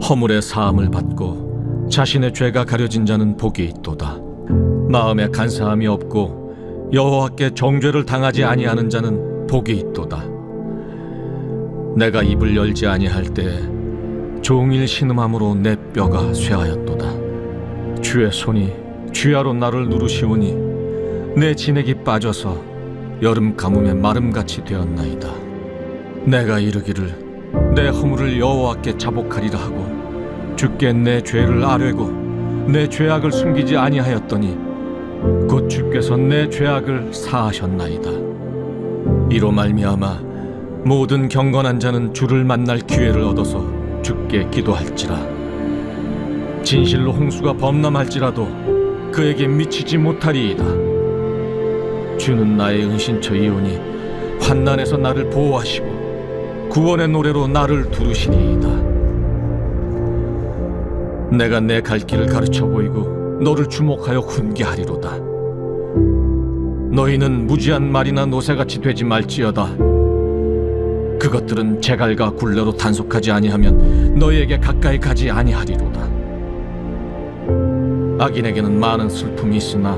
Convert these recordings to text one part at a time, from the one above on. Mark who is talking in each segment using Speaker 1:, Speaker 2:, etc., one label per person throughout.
Speaker 1: 허물의 사함을 받고 자신의 죄가 가려진 자는 복이 있도다. 마음에 간사함이 없고 여호와께 정죄를 당하지 아니하는 자는 복이 있도다. 내가 입을 열지 아니할 때에 종일 신음함으로 내 뼈가 쇠하였도다. 주의 손이 쥐하로 나를 누르시오니 내 진액이 빠져서 여름 가뭄에 마름같이 되었나이다. 내가 이르기를 내 허물을 여호와께 자복하리라 하고 주께 내 죄를 아뢰고 내 죄악을 숨기지 아니하였더니 곧 주께서 내 죄악을 사하셨나이다. 이로 말미암아 모든 경건한 자는 주를 만날 기회를 얻어서 주께 기도할지라. 진실로 홍수가 범람할지라도 그에게 미치지 못하리이다. 주는 나의 은신처이오니 환난에서 나를 보호하시고 구원의 노래로 나를 두르시리이다. 내가 내 갈 길을 가르쳐 보이고 너를 주목하여 훈계하리로다. 너희는 무지한 말이나 노새같이 되지 말지어다. 그것들은 제갈과 굴레로 단속하지 아니하면 너희에게 가까이 가지 아니하리로다. 악인에게는 많은 슬픔이 있으나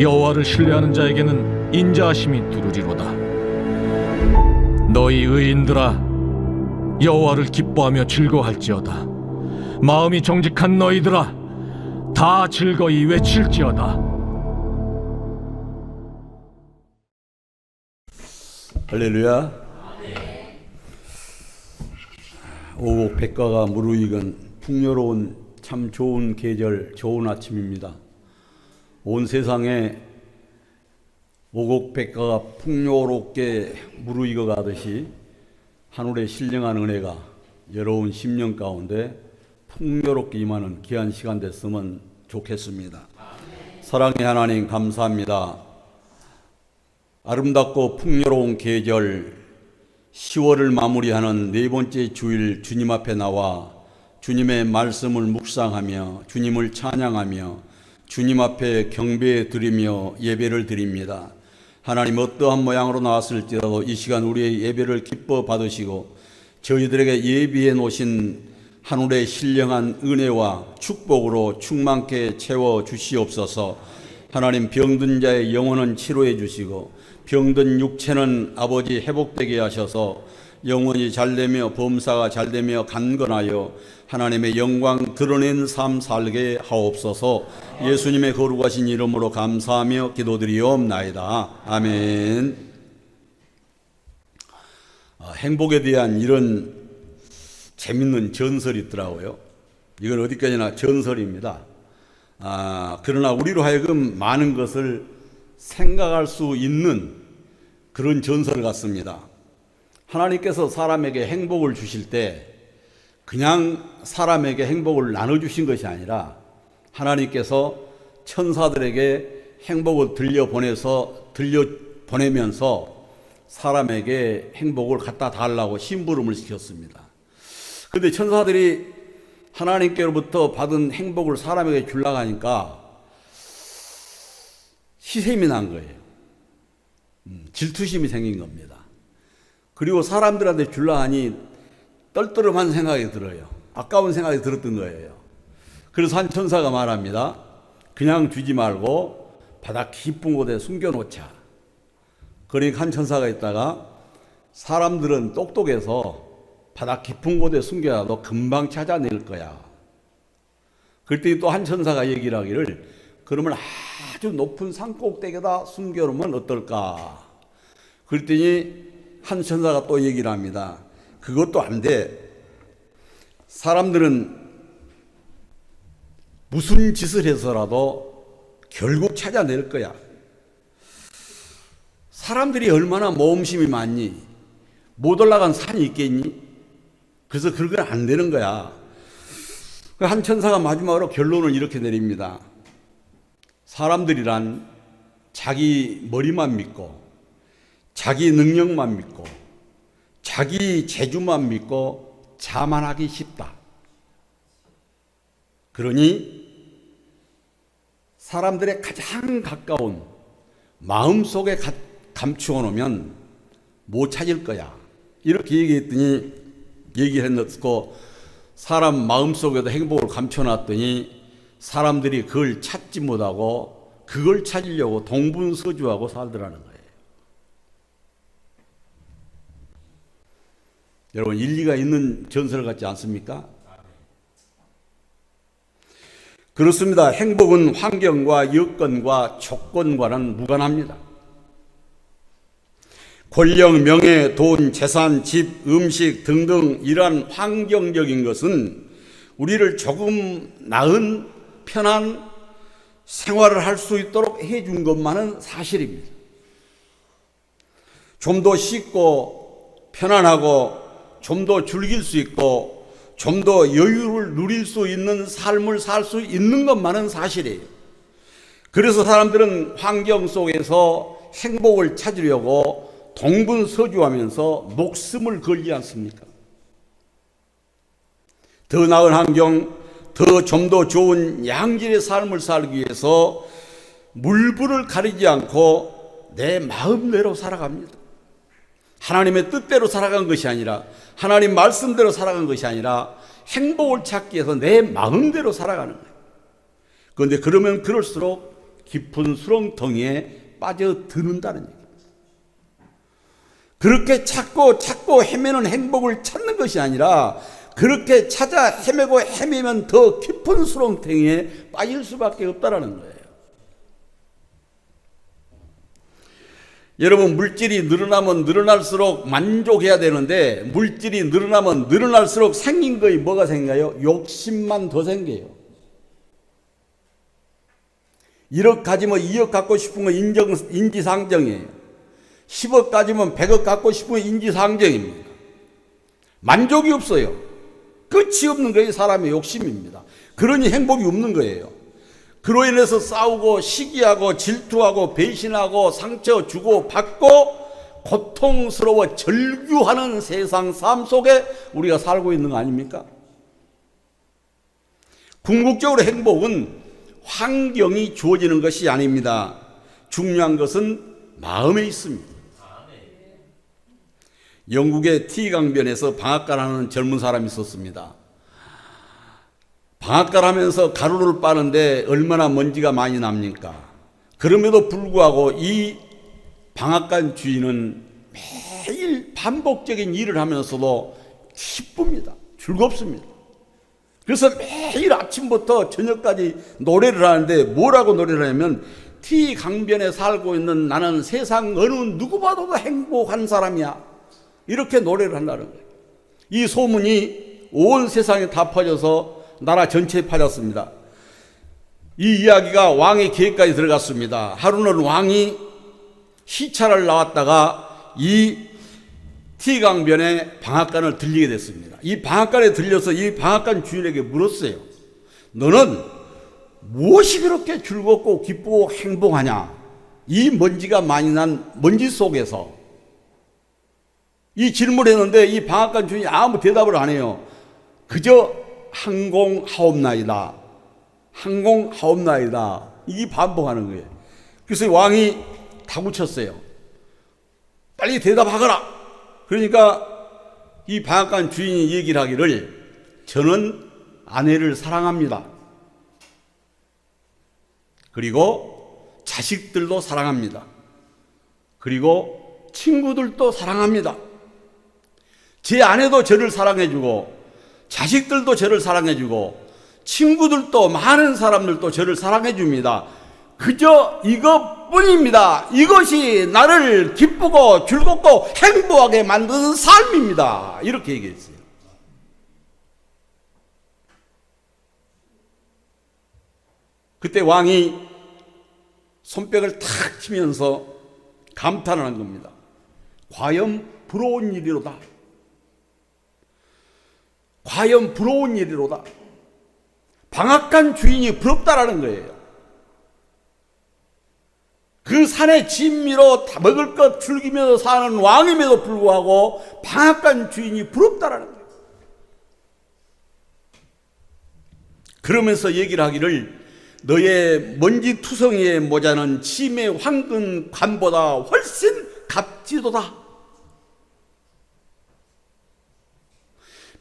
Speaker 1: 여호와를 신뢰하는 자에게는 인자하심이 두루리로다. 너희 의인들아, 여호와를 기뻐하며 즐거워할지어다. 마음이 정직한 너희들아, 다 즐거이 외칠지어다.
Speaker 2: 할렐루야. 오곡 백과가 무르익은 풍요로운 참 좋은 계절, 좋은 아침입니다. 온 세상에 오곡 백과가 풍요롭게 무르익어 가듯이 하늘의 신령한 은혜가 여러운 10년 가운데 풍요롭게 임하는 귀한 시간 됐으면 좋겠습니다. 사랑의 하나님 감사합니다. 아름답고 풍요로운 계절 10월을 마무리하는 네 번째 주일 주님 앞에 나와 주님의 말씀을 묵상하며 주님을 찬양하며 주님 앞에 경배 드리며 예배를 드립니다. 하나님, 어떠한 모양으로 나왔을지라도 이 시간 우리의 예배를 기뻐 받으시고 저희들에게 예비해 놓으신 하늘의 신령한 은혜와 축복으로 충만케 채워 주시옵소서. 하나님, 병든 자의 영혼은 치료해 주시고 병든 육체는 아버지 회복되게 하셔서 영혼이 잘되며 범사가 잘되며 강건하여 하나님의 영광 드러낸 삶 살게 하옵소서. 예수님의 거룩하신 이름으로 감사하며 기도드리옵나이다. 아멘. 행복에 대한 이런 재밌는 전설이 있더라고요. 이건 어디까지나 전설입니다. 그러나 우리로 하여금 많은 것을 생각할 수 있는 그런 전설 같습니다. 하나님께서 사람에게 행복을 주실 때 그냥 사람에게 행복을 나눠주신 것이 아니라 하나님께서 천사들에게 행복을 들려보내면서 사람에게 행복을 갖다 달라고 심부름을 시켰습니다. 그런데 천사들이 하나님께로부터 받은 행복을 사람에게 주려고 하니까 시샘이 난 거예요. 질투심이 생긴 겁니다. 그리고 사람들한테 주려 하니 떨떠름한 생각이 들어요. 아까운 생각이 들었던 거예요. 그래서 한 천사가 말합니다. 그냥 주지 말고 바다 깊은 곳에 숨겨놓자. 그러니까 한 천사가 있다가 사람들은 똑똑해서 바다 깊은 곳에 숨겨놔도 금방 찾아낼 거야. 그랬더니 또 한 천사가 얘기를 하기를 그러면 아주 높은 산꼭대기에다 숨겨놓으면 어떨까. 그랬더니 한 천사가 또 얘기를 합니다. 그것도 안 돼. 사람들은 무슨 짓을 해서라도 결국 찾아낼 거야. 사람들이 얼마나 모험심이 많니? 못 올라간 산이 있겠니? 그래서 그런 건 안 되는 거야. 한 천사가 마지막으로 결론을 이렇게 내립니다. 사람들이란 자기 머리만 믿고 자기 능력만 믿고 자기 재주만 믿고 자만하기 쉽다. 그러니 사람들의 가장 가까운 마음속에 감추어 놓으면 못 찾을 거야. 이렇게 얘기했더니 얘기를 해놓고 사람 마음속에도 행복을 감춰놨더니 사람들이 그걸 찾지 못하고 그걸 찾으려고 동분서주하고 살더라는 거예요. 여러분, 일리가 있는 전설 같지 않습니까? 그렇습니다. 행복은 환경과 여건과 조건과는 무관합니다. 권력, 명예, 돈, 재산, 집, 음식 등등 이러한 환경적인 것은 우리를 조금 나은 편한 생활을 할 수 있도록 해준 것만은 사실입니다. 좀 더 쉽고 편안하고 좀 더 즐길 수 있고 좀 더 여유를 누릴 수 있는 삶을 살 수 있는 것만은 사실이에요. 그래서 사람들은 환경 속에서 행복을 찾으려고 동분서주하면서 목숨을 걸지 않습니까? 더 나은 환경, 좀 더 좋은 양질의 삶을 살기 위해서 물불을 가리지 않고 내 마음대로 살아갑니다. 하나님의 뜻대로 살아간 것이 아니라, 하나님 말씀대로 살아간 것이 아니라 행복을 찾기 위해서 내 마음대로 살아가는 거예요. 그런데 그러면 그럴수록 깊은 수렁텅이에 빠져드는다는 얘기입니다. 그렇게 찾고 헤매는 행복을 찾는 것이 아니라 그렇게 찾아 헤매고 헤매면 더 깊은 수렁텅이에 빠질 수밖에 없다는 거예요. 여러분, 물질이 늘어나면 늘어날수록 만족해야 되는데 물질이 늘어나면 늘어날수록 생긴 거에 뭐가 생겨요? 욕심만 더 생겨요. 1억 가지면 2억 갖고 싶은 건 인지상정이에요. 10억 가지면 100억 갖고 싶은 건 인지상정입니다. 만족이 없어요. 끝이 없는 거예요. 사람의 욕심입니다. 그러니 행복이 없는 거예요. 그로 인해서 싸우고 시기하고 질투하고 배신하고 상처 주고 받고 고통스러워 절규하는 세상 삶 속에 우리가 살고 있는 거 아닙니까? 궁극적으로 행복은 환경이 주어지는 것이 아닙니다. 중요한 것은 마음에 있습니다. 영국의 T강변에서 방앗간 하는 젊은 사람이 있었습니다. 방앗간 하면서 가루를 빠는데 얼마나 먼지가 많이 납니까? 그럼에도 불구하고 이 방앗간 주인은 매일 반복적인 일을 하면서도 기쁩니다. 즐겁습니다. 그래서 매일 아침부터 저녁까지 노래를 하는데 뭐라고 노래를 하냐면 T강변에 살고 있는 나는 세상 어느 누구보다도 행복한 사람이야. 이렇게 노래를 한다는 거예요. 이 소문이 온 세상에 다 퍼져서 나라 전체에 퍼졌습니다. 이 이야기가 왕의 귀에까지 들어갔습니다. 하루는 왕이 시찰을 나왔다가 이 T강변에 방앗간을 들리게 됐습니다. 이 방앗간에 들려서 이 방앗간 주인에게 물었어요. 너는 무엇이 그렇게 즐겁고 기쁘고 행복하냐? 이 먼지가 많이 난 먼지 속에서. 이 질문을 했는데 이 방앗간 주인이 아무 대답을 안 해요. 그저 항공하옵나이다. 항공하옵나이다. 이 반복하는 거예요. 그래서 왕이 다구쳤어요. 빨리 대답하거라. 그러니까 이 방앗간 주인이 얘기를 하기를 저는 아내를 사랑합니다. 그리고 자식들도 사랑합니다. 그리고 친구들도 사랑합니다. 제 아내도 저를 사랑해주고 자식들도 저를 사랑해주고 친구들도 많은 사람들도 저를 사랑해줍니다. 그저 이것뿐입니다. 이것이 나를 기쁘고 즐겁고 행복하게 만드는 삶입니다. 이렇게 얘기했어요. 그때 왕이 손뼉을 탁 치면서 감탄을 한 겁니다. 과연 부러운 일이로다. 과연 부러운 일이로다. 방앗간 주인이 부럽다라는 거예요. 그 산의 진미로 먹을 것 즐기면서 사는 왕임에도 불구하고 방앗간 주인이 부럽다라는 거예요. 그러면서 얘기를 하기를 너의 먼지투성이에 모자는 침의 황금 관보다 훨씬 값지도다.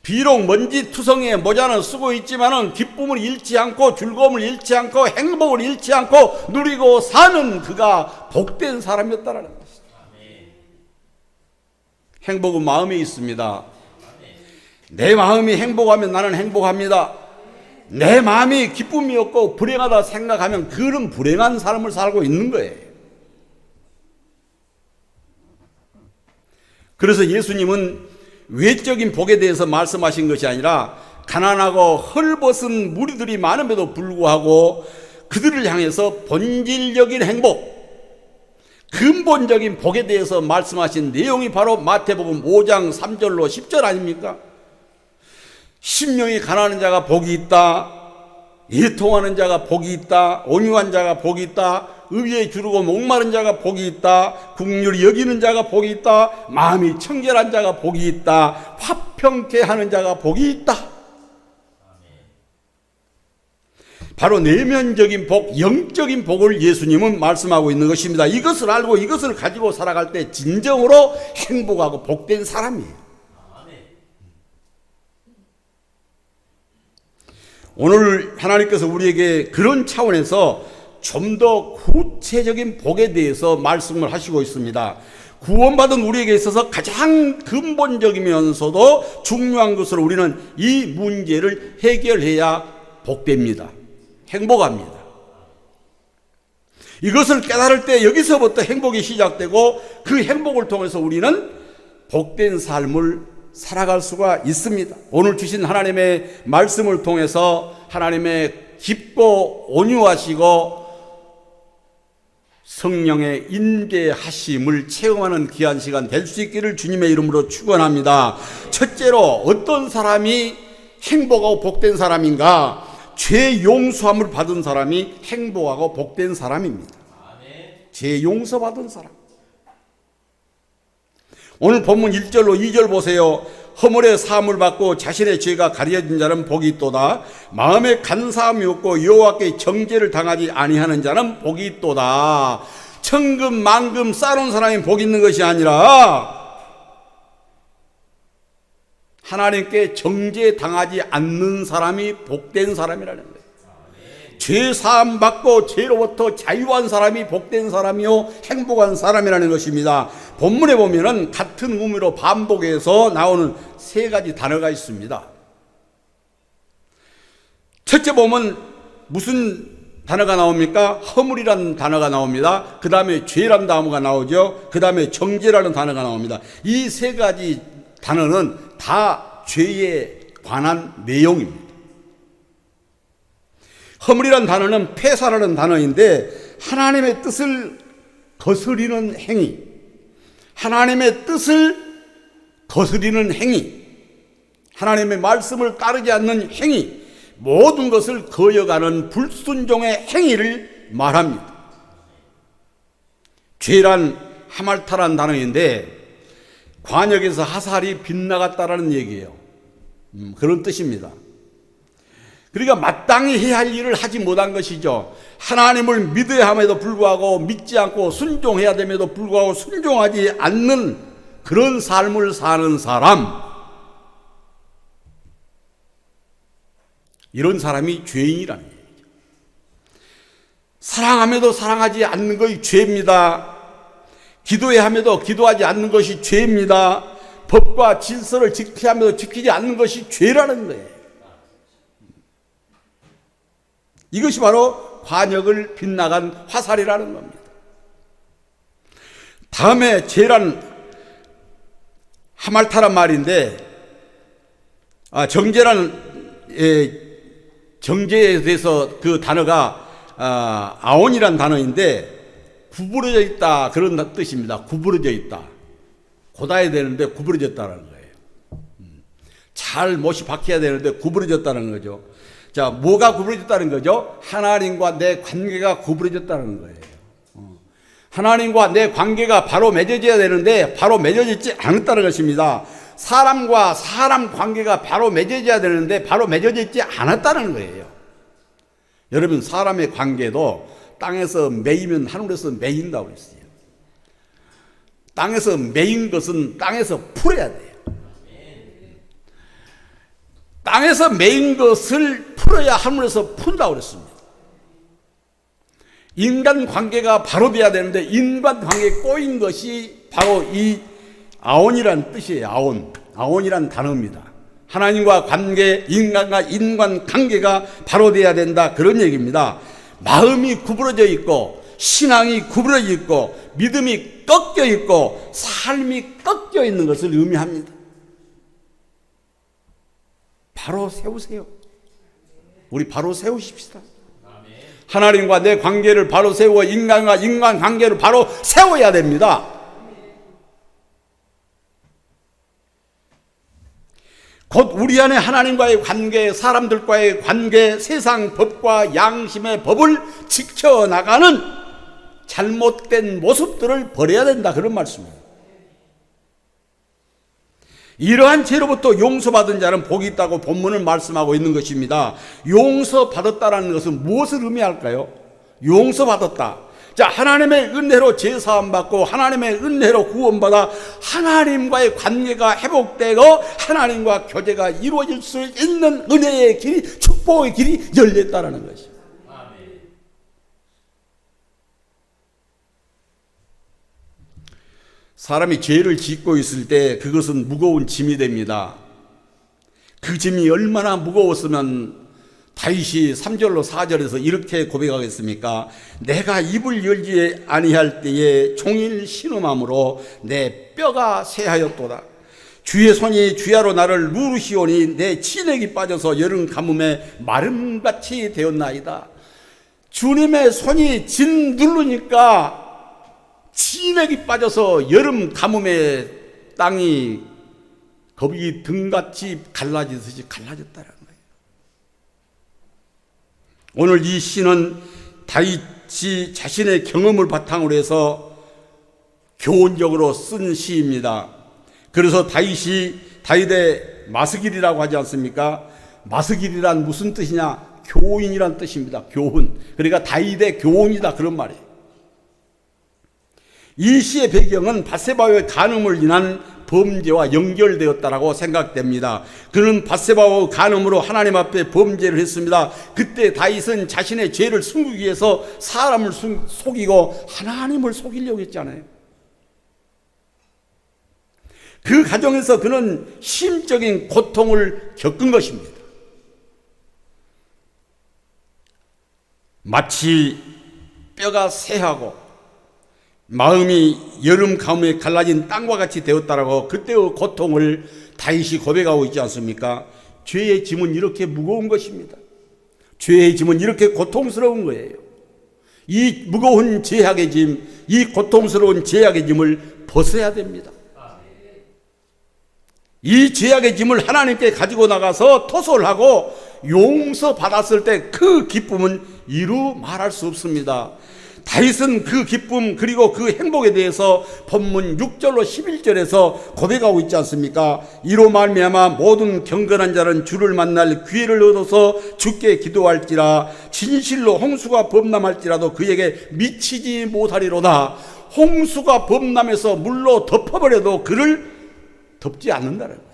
Speaker 2: 비록 먼지투성이에 모자는 쓰고 있지만은 기쁨을 잃지 않고 즐거움을 잃지 않고 행복을 잃지 않고 누리고 사는 그가 복된 사람이었다라는 것입니다. 행복은 마음에 있습니다. 내 마음이 행복하면 나는 행복합니다. 내 마음이 기쁨이 없고 불행하다 생각하면 그런 불행한 삶을 살고 있는 거예요. 그래서 예수님은 외적인 복에 대해서 말씀하신 것이 아니라 가난하고 헐벗은 무리들이 많음에도 불구하고 그들을 향해서 본질적인 행복, 근본적인 복에 대해서 말씀하신 내용이 바로 마태복음 5장 3절로 10절 아닙니까? 심령이 가난한 자가 복이 있다. 애통하는 자가 복이 있다. 온유한 자가 복이 있다. 의에 주르고 목마른 자가 복이 있다. 긍휼히 여기는 자가 복이 있다. 마음이 청결한 자가 복이 있다. 화평케 하는 자가 복이 있다. 바로 내면적인 복, 영적인 복을 예수님은 말씀하고 있는 것입니다. 이것을 알고 이것을 가지고 살아갈 때 진정으로 행복하고 복된 사람이에요. 오늘 하나님께서 우리에게 그런 차원에서 좀 더 구체적인 복에 대해서 말씀을 하시고 있습니다. 구원받은 우리에게 있어서 가장 근본적이면서도 중요한 것으로 우리는 이 문제를 해결해야 복됩니다. 행복합니다. 이것을 깨달을 때 여기서부터 행복이 시작되고 그 행복을 통해서 우리는 복된 삶을 살아갈 수가 있습니다. 오늘 주신 하나님의 말씀을 통해서 하나님의 깊고 온유하시고 성령의 인계하심을 체험하는 귀한 시간 될 수 있기를 주님의 이름으로 축원합니다. 첫째로 어떤 사람이 행복하고 복된 사람인가? 죄 용서함을 받은 사람이 행복하고 복된 사람입니다. 죄 용서받은 사람. 오늘 본문 1절로 2절 보세요. 허물의 사함을 받고 자신의 죄가 가려진 자는 복이 있도다. 마음에 간사함이 없고 여호와께 정죄를 당하지 아니하는 자는 복이 있도다. 천금 만금 쌓아놓은 사람이 복이 있는 것이 아니라 하나님께 정죄 당하지 않는 사람이 복된 사람이라는 거예요. 죄 사함 받고 죄로부터 자유한 사람이 복된 사람이요 행복한 사람이라는 것입니다. 본문에 보면은 같은 의미로 반복해서 나오는 세 가지 단어가 있습니다. 첫째 보면 무슨 단어가 나옵니까? 허물이라는 단어가 나옵니다. 그 다음에 죄라는 단어가 나오죠. 그 다음에 정죄라는 단어가 나옵니다. 이 세 가지 단어는 다 죄에 관한 내용입니다. 허물이라는 단어는 폐사라는 단어인데 하나님의 뜻을 거스리는 행위, 하나님의 뜻을 거스리는 행위, 하나님의 말씀을 따르지 않는 행위, 모든 것을 거역하는 불순종의 행위를 말합니다. 죄란 하말타라는 단어인데 관역에서 하살이 빗나갔다라는 얘기예요. 그런 뜻입니다. 그러니까 마땅히 해야 할 일을 하지 못한 것이죠. 하나님을 믿어야 함에도 불구하고 믿지 않고 순종해야 됨에도 불구하고 순종하지 않는 그런 삶을 사는 사람, 이런 사람이 죄인이라는 얘기죠. 사랑함에도 사랑하지 않는 것이 죄입니다. 기도해야 함에도 기도하지 않는 것이 죄입니다. 법과 질서를 지켜야 함에도 지키지 않는 것이 죄라는 거예요. 이것이 바로 관역을 빗나간 화살이라는 겁니다. 다음에 죄란 하말타란 말인데, 정죄에 대해서 그 단어가 아온이란 단어인데 구부러져 있다 그런 뜻입니다. 구부러져 있다. 곧아야 되는데 구부러졌다는 거예요. 잘 못이 박혀야 되는데 구부러졌다는 거죠. 자, 뭐가 구부러졌다는 거죠? 하나님과 내 관계가 구부러졌다는 거예요. 하나님과 내 관계가 바로 맺어져야 되는데 바로 맺어지지 않았다는 것입니다. 사람과 사람 관계가 바로 맺어져야 되는데 바로 맺어지지 않았다는 거예요. 여러분, 사람의 관계도 땅에서 매이면 하늘에서 매인다고 그랬어요. 땅에서 매인 것은 땅에서 풀어야 돼요. 땅에서 매인 것을 풀어야 하늘에서 푼다고 그랬습니다. 인간관계가 바로 돼야 되는데 인간관계에 꼬인 것이 바로 이 아온이라는 뜻이에요. 아온이라는 단어입니다. 하나님과 관계, 인간과 인간관계가 바로 돼야 된다, 그런 얘기입니다. 마음이 구부러져 있고 신앙이 구부러져 있고 믿음이 꺾여 있고 삶이 꺾여 있는 것을 의미합니다. 바로 세우세요. 우리 바로 세우십시다. 하나님과 내 관계를 바로 세우고 인간과 인간관계를 바로 세워야 됩니다. 곧 우리 안에 하나님과의 관계, 사람들과의 관계, 세상 법과 양심의 법을 지켜나가는 잘못된 모습들을 버려야 된다, 그런 말씀입니다. 이러한 죄로부터 용서받은 자는 복이 있다고 본문을 말씀하고 있는 것입니다. 용서받았다라는 것은 무엇을 의미할까요? 용서받았다. 자, 하나님의 은혜로 죄사함 받고 하나님의 은혜로 구원받아 하나님과의 관계가 회복되고 하나님과 교제가 이루어질 수 있는 은혜의 길이, 축복의 길이 열렸다라는 것이죠. 사람이 죄를 짓고 있을 때 그것은 무거운 짐이 됩니다. 그 짐이 얼마나 무거웠으면 다윗이 3절로 4절에서 이렇게 고백하겠습니까? 내가 입을 열지 아니할 때에 종일 신음함으로 내 뼈가 쇠하였도다. 주의 손이 주야로 나를 누르시오니 내 진액이 빠져서 여름 가뭄에 마름같이 되었나이다. 주님의 손이 진 누르니까 진액이 빠져서 여름 가뭄에 땅이 거북이 등같이 갈라지듯이 갈라졌다는 거예요. 오늘 이 시는 다윗이 자신의 경험을 바탕으로 해서 교훈적으로 쓴 시입니다. 그래서 다윗이 다윗의 마스길이라고 하지 않습니까? 마스길이란 무슨 뜻이냐? 교훈이란 뜻입니다. 교훈. 그러니까 다윗의 교훈이다, 그런 말이에요. 이 시의 배경은 밧세바의 간음을 인한 범죄와 연결되었다라고 생각됩니다. 그는 밧세바의 간음으로 하나님 앞에 범죄를 했습니다. 그때 다윗은 자신의 죄를 숨기기 위해서 사람을 속이고 하나님을 속이려고 했잖아요. 그 과정에서 그는 심적인 고통을 겪은 것입니다. 마치 뼈가 쇠하고 마음이 여름 가뭄에 갈라진 땅과 같이 되었다라고 그때의 고통을 다윗이 고백하고 있지 않습니까? 죄의 짐은 이렇게 무거운 것입니다. 죄의 짐은 이렇게 고통스러운 거예요. 이 무거운 죄악의 짐, 이 고통스러운 죄악의 짐을 벗어야 됩니다. 이 죄악의 짐을 하나님께 가지고 나가서 토설하고 용서받았을 때 그 기쁨은 이루 말할 수 없습니다. 다윗은 그 기쁨 그리고 그 행복에 대해서 본문 6절로 11절에서 고백하고 있지 않습니까? 이로 말미암아 모든 경건한 자는 주를 만날 기회를 얻어서 주께 기도할지라. 진실로 홍수가 범람할지라도 그에게 미치지 못하리로다. 홍수가 범람해서 물로 덮어버려도 그를 덮지 않는다는 거예요.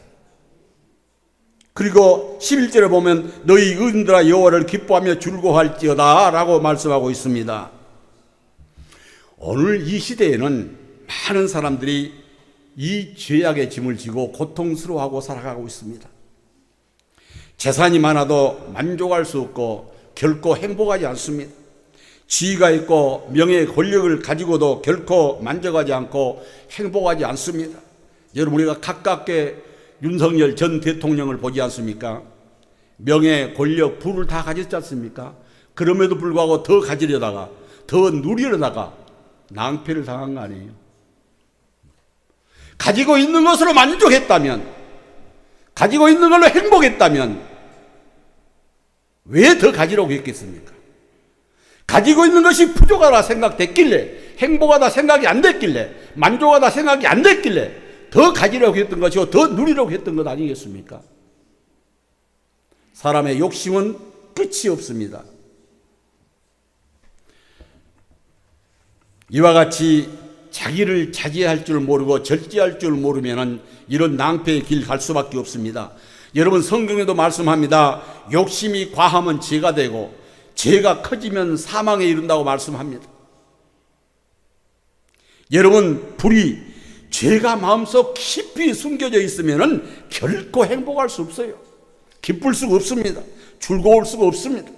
Speaker 2: 그리고 11절에 보면 너희 의인들아 여호와를 기뻐하며 즐거워할지어다 라고 말씀하고 있습니다. 오늘 이 시대에는 많은 사람들이 이 죄악의 짐을 지고 고통스러워하고 살아가고 있습니다. 재산이 많아도 만족할 수 없고 결코 행복하지 않습니다. 지위가 있고 명예 권력을 가지고도 결코 만족하지 않고 행복하지 않습니다. 여러분, 우리가 가깝게 윤석열 전 대통령을 보지 않습니까? 명예, 권력, 부를 다 가졌지 않습니까? 그럼에도 불구하고 더 가지려다가 더 누리려다가 낭패를 당한 거 아니에요? 가지고 있는 것으로 만족했다면, 가지고 있는 걸로 행복했다면 왜 더 가지려고 했겠습니까? 가지고 있는 것이 부족하다 생각됐길래, 행복하다 생각이 안 됐길래, 만족하다 생각이 안 됐길래 더 가지려고 했던 것이고 더 누리려고 했던 것 아니겠습니까? 사람의 욕심은 끝이 없습니다. 이와 같이 자기를 자제할 줄 모르고 절제할 줄 모르면 이런 낭패의 길 갈 수밖에 없습니다. 여러분, 성경에도 말씀합니다. 욕심이 과하면 죄가 되고 죄가 커지면 사망에 이른다고 말씀합니다. 여러분, 불이 죄가 마음속 깊이 숨겨져 있으면 결코 행복할 수 없어요. 기쁠 수가 없습니다. 즐거울 수가 없습니다.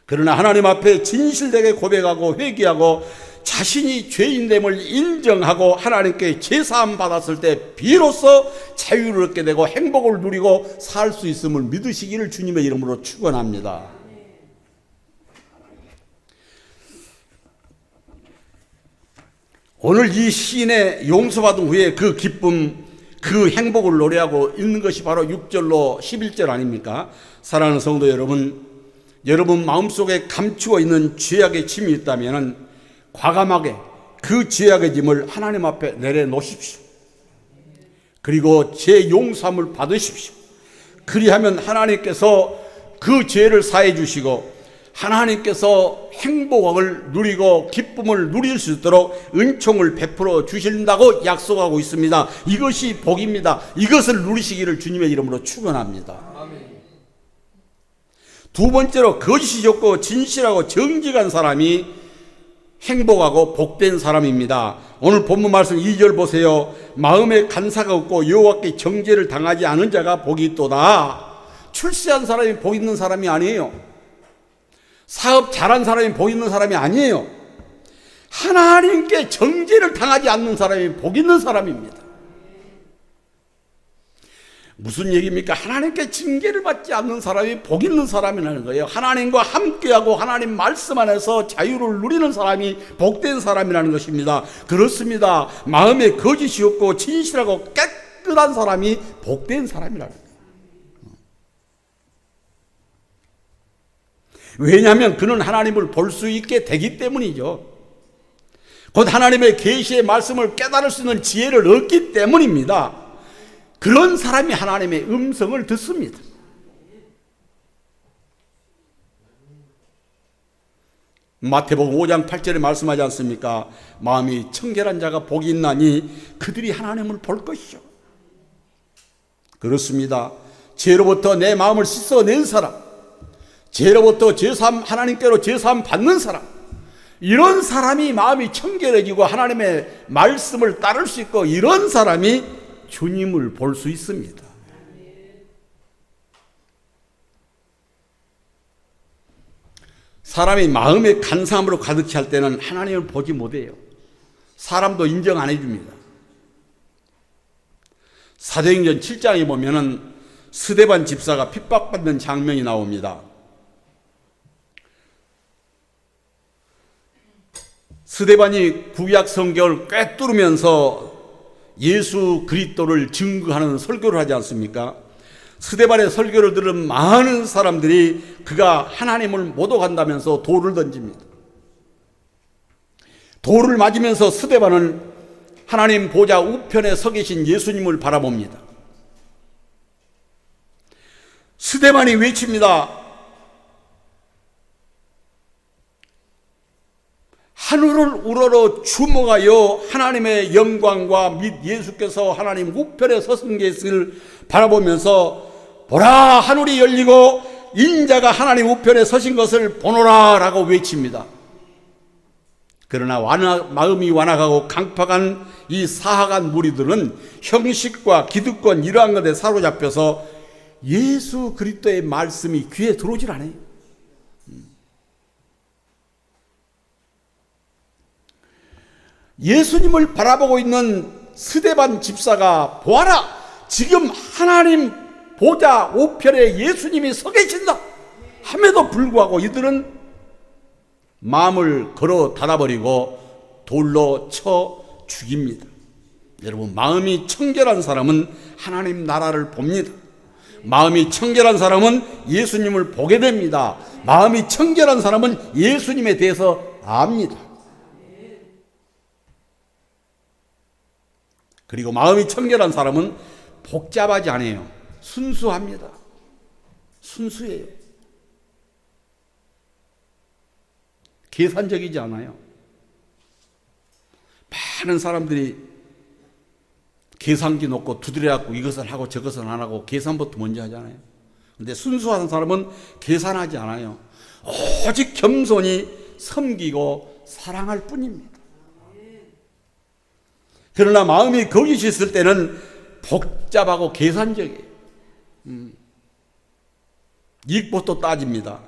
Speaker 2: 그러나 하나님 앞에 진실되게 고백하고 회개하고 자신이 죄인됨을 인정하고 하나님께 제사함 받았을 때 비로소 자유를 얻게 되고 행복을 누리고 살 수 있음을 믿으시기를 주님의 이름으로 축원합니다. 오늘 이 시인의 용서받은 후에 그 기쁨, 그 행복을 노래하고 있는 것이 바로 6절로 11절 아닙니까? 사랑하는 성도 여러분, 여러분 마음속에 감추어 있는 죄악의 짐이 있다면 과감하게 그 죄악의 짐을 하나님 앞에 내려놓으십시오. 그리고 죄 용서함을 받으십시오. 그리하면 하나님께서 그 죄를 사해 주시고 하나님께서 행복을 누리고 기쁨을 누릴 수 있도록 은총을 베풀어 주신다고 약속하고 있습니다. 이것이 복입니다. 이것을 누리시기를 주님의 이름으로 축원합니다. 두 번째로, 거짓이 좋고 진실하고 정직한 사람이 행복하고 복된 사람입니다. 오늘 본문 말씀 2절 보세요. 마음에 간사가 없고 여호와께 정죄를 당하지 않은 자가 복이 있도다. 출세한 사람이 복 있는 사람이 아니에요. 사업 잘한 사람이 복 있는 사람이 아니에요. 하나님께 정죄를 당하지 않는 사람이 복 있는 사람입니다. 무슨 얘기입니까? 하나님께 징계를 받지 않는 사람이 복 있는 사람이라는 거예요. 하나님과 함께하고 하나님 말씀 안에서 자유를 누리는 사람이 복된 사람이라는 것입니다. 그렇습니다. 마음에 거짓이 없고 진실하고 깨끗한 사람이 복된 사람이라는 거예요. 왜냐하면 그는 하나님을 볼 수 있게 되기 때문이죠. 곧 하나님의 계시의 말씀을 깨달을 수 있는 지혜를 얻기 때문입니다. 그런 사람이 하나님의 음성을 듣습니다. 마태복음 5장 8절에 말씀하지 않습니까? 마음이 청결한 자가 복이 있나니 그들이 하나님을 볼 것이죠. 그렇습니다. 죄로부터 내 마음을 씻어낸 사람, 죄로부터 제사함, 하나님께로 제사함 받는 사람, 이런 사람이 마음이 청결해지고 하나님의 말씀을 따를 수 있고 이런 사람이 주님을 볼 수 있습니다. 사람이 마음의 간사함으로 가득 찰 때는 하나님을 보지 못해요. 사람도 인정 안 해줍니다. 사도행전 7장에 보면은 스데반 집사가 핍박받는 장면이 나옵니다. 스데반이 구약 성경을 꿰뚫으면서 예수 그리스도를 증거하는 설교를 하지 않습니까? 스데반의 설교를 들은 많은 사람들이 그가 하나님을 모독한다면서 돌을 던집니다. 돌을 맞으면서 스데반은 하나님 보좌 우편에 서 계신 예수님을 바라봅니다. 스데반이 외칩니다. 하늘을 우러러 주목하여 하나님의 영광과 및 예수께서 하나님 우편에 서신 것을 바라보면서 보라, 하늘이 열리고 인자가 하나님 우편에 서신 것을 보노라 라고 외칩니다. 그러나 마음이 완악하고 강팍한 이 사악한 무리들은 형식과 기득권 이러한 것에 사로잡혀서 예수 그리스도의 말씀이 귀에 들어오질 않아요. 예수님을 바라보고 있는 스데반 집사가 보아라, 지금 하나님 보좌 우편에 예수님이 서 계신다 함에도 불구하고 이들은 마음을 걸어 닫아버리고 돌로 쳐 죽입니다. 여러분, 마음이 청결한 사람은 하나님 나라를 봅니다. 마음이 청결한 사람은 예수님을 보게 됩니다. 마음이 청결한 사람은 예수님에 대해서 압니다. 그리고 마음이 청결한 사람은 복잡하지 않아요. 순수합니다. 순수해요. 계산적이지 않아요. 많은 사람들이 계산기 놓고 두드려갖고 이것을 하고 저것을 안 하고 계산부터 먼저 하잖아요. 근데 순수한 사람은 계산하지 않아요. 오직 겸손히 섬기고 사랑할 뿐입니다. 그러나 마음이 거짓이 있을 때는 복잡하고 계산적이에요. 이익부터 따집니다.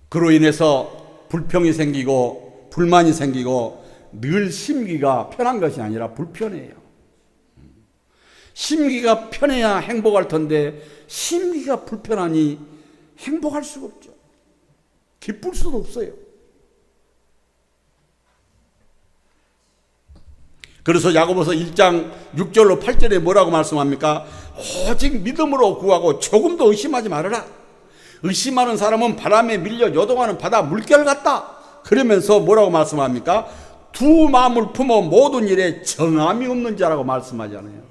Speaker 2: 그로 인해서 불평이 생기고 불만이 생기고 늘 심기가 편한 것이 아니라 불편해요. 심기가 편해야 행복할 텐데 심기가 불편하니 행복할 수가 없죠. 기쁠 수도 없어요. 그래서 야고보서 1장 6절로 8절에 뭐라고 말씀합니까? 오직 믿음으로 구하고 조금도 의심하지 말아라. 의심하는 사람은 바람에 밀려 요동하는 바다 물결 같다. 그러면서 뭐라고 말씀합니까? 두 마음을 품어 모든 일에 정함이 없는 자라고 말씀하잖아요.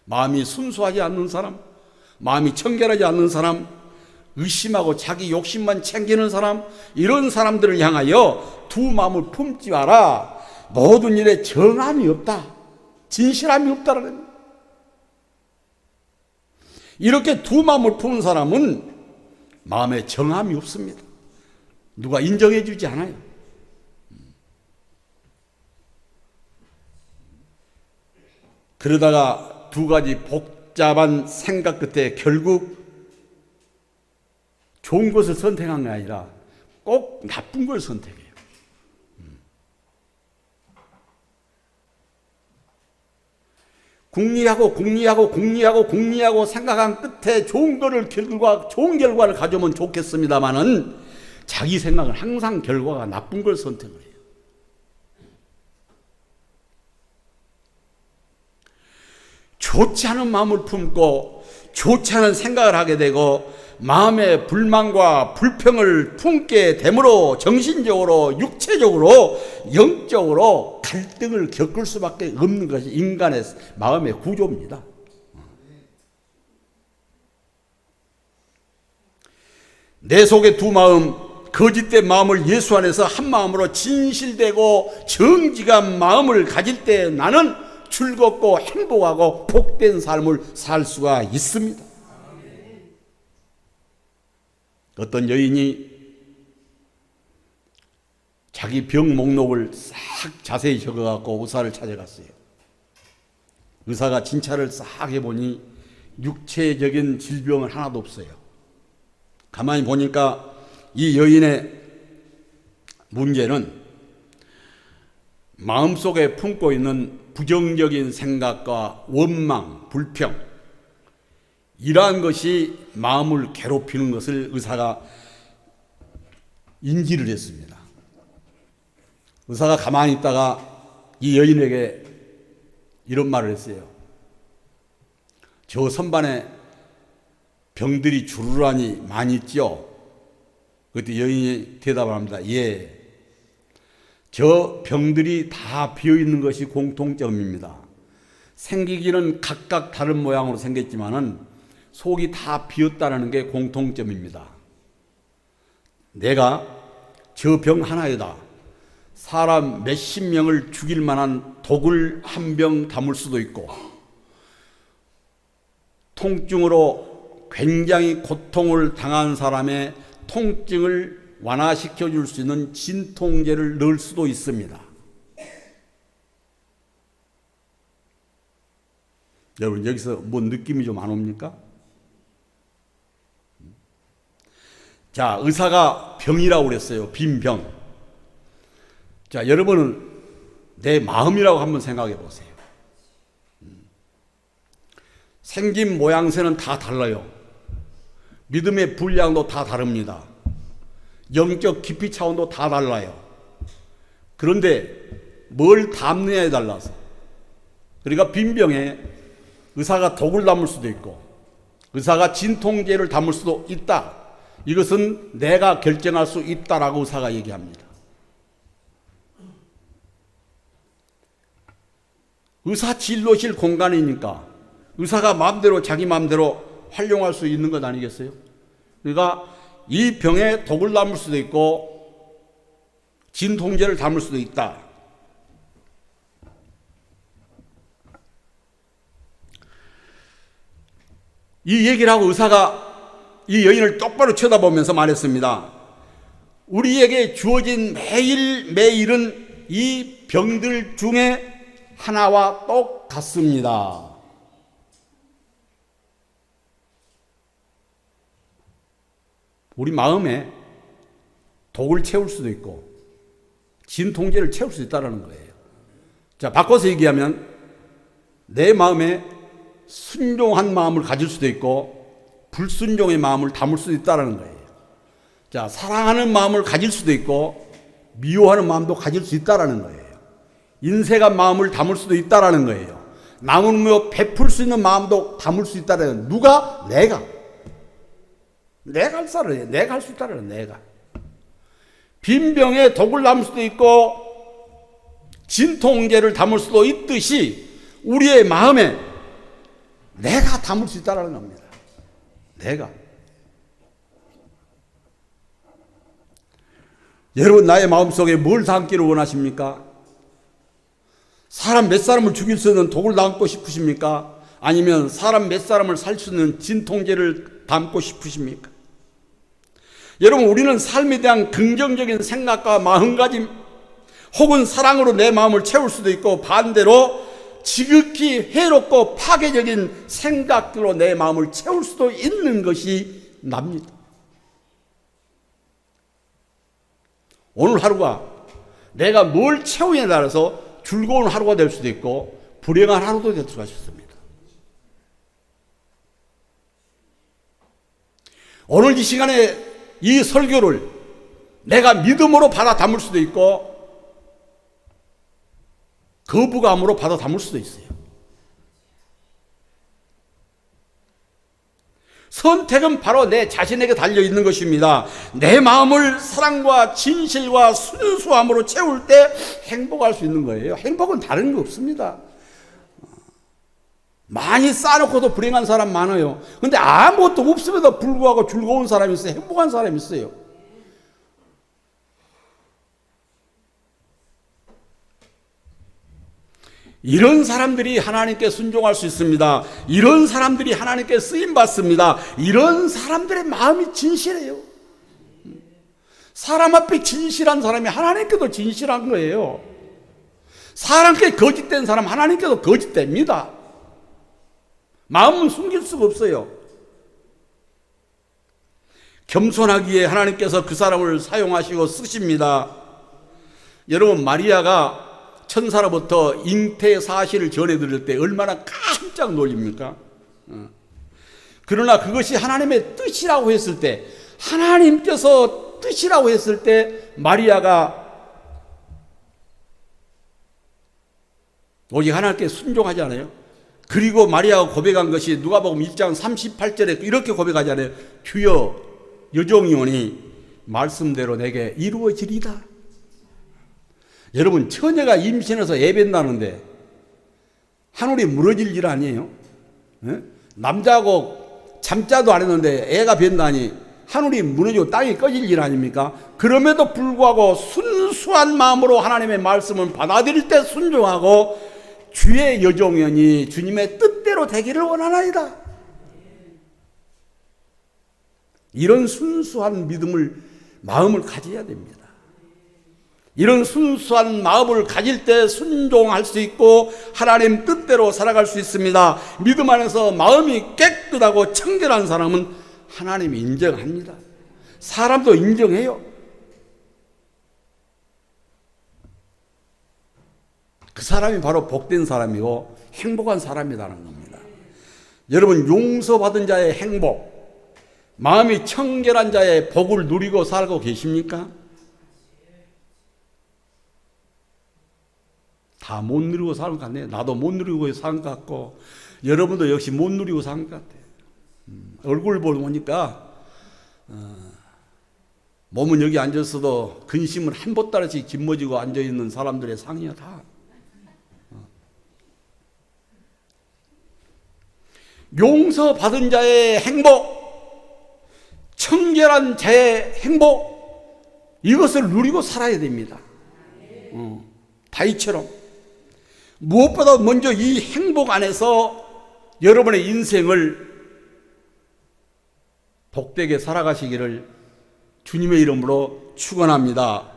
Speaker 2: 마음이 순수하지 않는 사람, 마음이 청결하지 않는 사람, 의심하고 자기 욕심만 챙기는 사람, 이런 사람들을 향하여 두 마음을 품지 마라. 모든 일에 정함이 없다. 진실함이 없다라는 겁니다. 이렇게 두 마음을 품은 사람은 마음에 정함이 없습니다. 누가 인정해 주지 않아요. 그러다가 두 가지 복잡한 생각 끝에 결국 좋은 것을 선택한 게 아니라 꼭 나쁜 걸 선택해요. 궁리하고 생각한 끝에 좋은 결과를 가져오면 좋겠습니다만은 자기 생각은 항상 결과가 나쁜 걸 선택을 해요. 좋지 않은 마음을 품고 좋지 않은 생각을 하게 되고 마음의 불만과 불평을 품게 되므로 정신적으로, 육체적으로, 영적으로 갈등을 겪을 수밖에 없는 것이 인간의 마음의 구조입니다. 내 속의 두 마음, 거짓된 마음을 예수 안에서 한 마음으로 진실되고 정직한 마음을 가질 때 나는 즐겁고 행복하고 복된 삶을 살 수가 있습니다. 어떤 여인이 자기 병 목록을 싹 자세히 적어갖고 의사를 찾아갔어요. 의사가 진찰을 싹 해보니 육체적인 질병은 하나도 없어요. 가만히 보니까 이 여인의 문제는 마음속에 품고 있는 부정적인 생각과 원망, 불평, 이러한 것이 마음을 괴롭히는 것을 의사가 인지를 했습니다. 의사가 가만히 있다가 이 여인에게 이런 말을 했어요. 저 선반에 병들이 주르르니 많이 있죠? 그때 여인이 대답을 합니다. 예. 저 병들이 다 비어있는 것이 공통점입니다. 생기기는 각각 다른 모양으로 생겼지만은 속이 다 비었다는 게 공통점입니다. 내가 저 병 하나에다 사람 몇십 명을 죽일 만한 독을 한 병 담을 수도 있고 통증으로 굉장히 고통을 당한 사람의 통증을 완화시켜 줄 수 있는 진통제를 넣을 수도 있습니다. 여러분 여기서 뭐 느낌이 좀 안 옵니까? 자, 의사가 병이라고 그랬어요. 빈 병. 자, 여러분은 내 마음이라고 한번 생각해 보세요. 생긴 모양새는 다 달라요. 믿음의 분량도 다 다릅니다. 영적 깊이 차원도 다 달라요. 그런데 뭘 담느냐에 달라서. 그러니까 빈 병에 의사가 독을 담을 수도 있고 의사가 진통제를 담을 수도 있다. 이것은 내가 결정할 수 있다라고 의사가 얘기합니다. 의사 진료실 공간이니까 의사가 마음대로 자기 마음대로 활용할 수 있는 것 아니겠어요? 그러니까 이 병에 독을 담을 수도 있고 진통제를 담을 수도 있다. 이 얘기를 하고 의사가 이 여인을 똑바로 쳐다보면서 말했습니다. 우리에게 주어진 매일매일은 이 병들 중에 하나와 똑같습니다. 우리 마음에 독을 채울 수도 있고 진통제를 채울 수 있다는 거예요. 자, 바꿔서 얘기하면 내 마음에 순종한 마음을 가질 수도 있고 불순종의 마음을 담을 수도 있다는 거예요. 자, 사랑하는 마음을 가질 수도 있고 미워하는 마음도 가질 수 있다는 거예요. 인색한 마음을 담을 수도 있다는 거예요. 나누며 베풀 수 있는 마음도 담을 수 있다는 거예요. 누가? 내가 할 사람이에요. 내가 할 수 있다는 거예요. 내가. 빈 병에 독을 담을 수도 있고 진통제를 담을 수도 있듯이 우리의 마음에 내가 담을 수 있다는 겁니다. 내가. 여러분, 나의 마음속에 뭘 담기를 원하십니까? 사람 몇 사람을 죽일 수 있는 독을 담고 싶으십니까? 아니면 사람 몇 사람을 살 수 있는 진통제를 담고 싶으십니까? 여러분, 우리는 삶에 대한 긍정적인 생각과 마음가짐 혹은 사랑으로 내 마음을 채울 수도 있고 반대로 지극히 해롭고 파괴적인 생각으로 내 마음을 채울 수도 있는 것이 납니다. 오늘 하루가 내가 뭘 채우냐에 따라서 즐거운 하루가 될 수도 있고 불행한 하루도 될 수가 있습니다. 오늘 이 시간에 이 설교를 내가 믿음으로 받아 담을 수도 있고 거부감으로 받아 담을 수도 있어요. 선택은 바로 내 자신에게 달려있는 것입니다. 내 마음을 사랑과 진실과 순수함으로 채울 때 행복할 수 있는 거예요. 행복은 다른 거 없습니다. 많이 쌓아놓고도 불행한 사람 많아요. 근데 아무것도 없음에도 불구하고 즐거운 사람이 있어요. 행복한 사람이 있어요. 이런 사람들이 하나님께 순종할 수 있습니다. 이런 사람들이 하나님께 쓰임받습니다. 이런 사람들의 마음이 진실해요. 사람 앞에 진실한 사람이 하나님께도 진실한 거예요. 사람께 거짓된 사람 하나님께도 거짓됩니다. 마음은 숨길 수가 없어요. 겸손하기에 하나님께서 그 사람을 사용하시고 쓰십니다. 여러분, 마리아가 천사로부터 잉태 사실을 전해드릴 때 얼마나 깜짝 놀립니까? 그러나 그것이 하나님의 뜻이라고 했을 때, 하나님께서 뜻이라고 했을 때 마리아가 오직 하나님께 순종하지 않아요? 그리고 마리아가 고백한 것이 누가복음 1장 38절에 이렇게 고백하잖아요. 주여, 여종이오니 말씀대로 내게 이루어지리다. 여러분, 처녀가 임신해서 애 뵌다는데 하늘이 무너질 일 아니에요? 예? 남자하고 잠자도 안 했는데 애가 뵌다니 하늘이 무너지고 땅이 꺼질 일 아닙니까? 그럼에도 불구하고 순수한 마음으로 하나님의 말씀을 받아들일 때 순종하고 주의 여종이니 주님의 뜻대로 되기를 원하나이다. 이런 순수한 마음을 가져야 됩니다. 이런 순수한 마음을 가질 때 순종할 수 있고 하나님 뜻대로 살아갈 수 있습니다. 믿음 안에서 마음이 깨끗하고 청결한 사람은 하나님이 인정합니다. 사람도 인정해요. 그 사람이 바로 복된 사람이고 행복한 사람이라는 겁니다. 여러분, 용서받은 자의 행복, 마음이 청결한 자의 복을 누리고 살고 계십니까? 다 못 누리고 사는 것 같네요. 나도 못 누리고 사는 것 같고 여러분도 역시 못 누리고 사는 것 같아요. 얼굴 보니까 몸은 여기 앉았어도 근심은 한 보따리씩 짊어지고 앉아있는 사람들의 상이야 다. 용서받은 자의 행복, 청결한 자의 행복, 이것을 누리고 살아야 됩니다. 다윗처럼 무엇보다 먼저 이 행복 안에서 여러분의 인생을 복되게 살아가시기를 주님의 이름으로 축원합니다.